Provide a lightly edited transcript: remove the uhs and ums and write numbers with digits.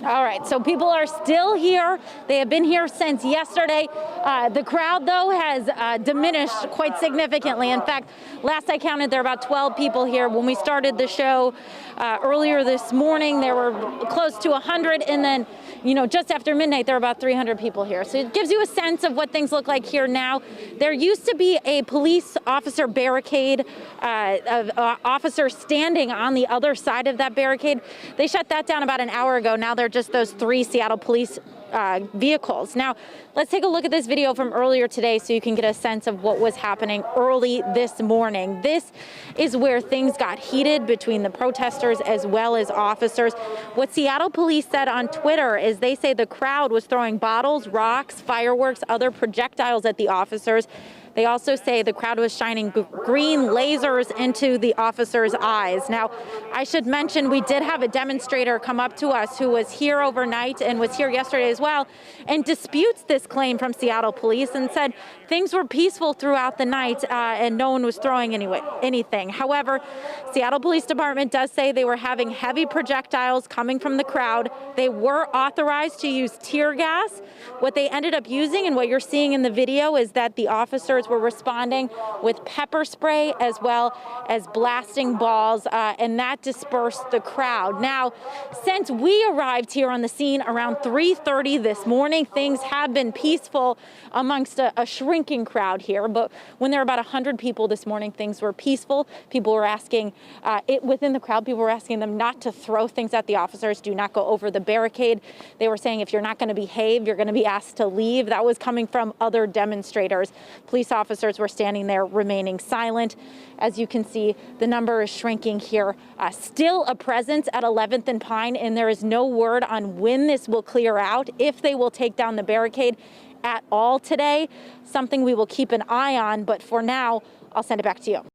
All right, so people are still here. They have been here since yesterday. The crowd, though, has diminished quite significantly. In fact, last I counted, there were about 12 people here. When we started the show earlier this morning, there were close to 100, and then, just after midnight, there were about 300 people here. So it gives you a sense of what things look like here now. There used to be a police officer barricade, of officers standing on the other side of that barricade. They shut that down about an hour ago. Now they're just those 3 Seattle police vehicles. Now, let's take a look at this video from earlier today so you can get a sense of what was happening early this morning. This is where things got heated between the protesters as well as officers. What Seattle police said on Twitter is they say the crowd was throwing bottles, rocks, fireworks, other projectiles at the officers. They also say the crowd was shining green lasers into the officers' eyes. Now, I should mention we did have a demonstrator come up to us who was here overnight and was here yesterday as well, and disputes this claim from Seattle police and said things were peaceful throughout the night and no one was throwing anything. However, Seattle Police Department does say they were having heavy projectiles coming from the crowd. They were authorized to use tear gas. What they ended up using and what you're seeing in the video is that the officers were responding with pepper spray as well as blasting balls, and that dispersed the crowd. Now, since we arrived here on the scene around 3:30 this morning, things have been peaceful amongst a shrinking crowd here. But when there were about 100 people this morning, things were peaceful. People were asking, within the crowd, people were asking them not to throw things at the officers, do not go over the barricade. They were saying if you're not going to behave, you're going to be asked to leave. That was coming from other demonstrators. Police officers were standing there remaining silent. As you can see, the number is shrinking here. Still a presence at 11th and Pine, and there is no word on when this will clear out, if they will take down the barricade at all today. Something we will keep an eye on, but for now, I'll send it back to you.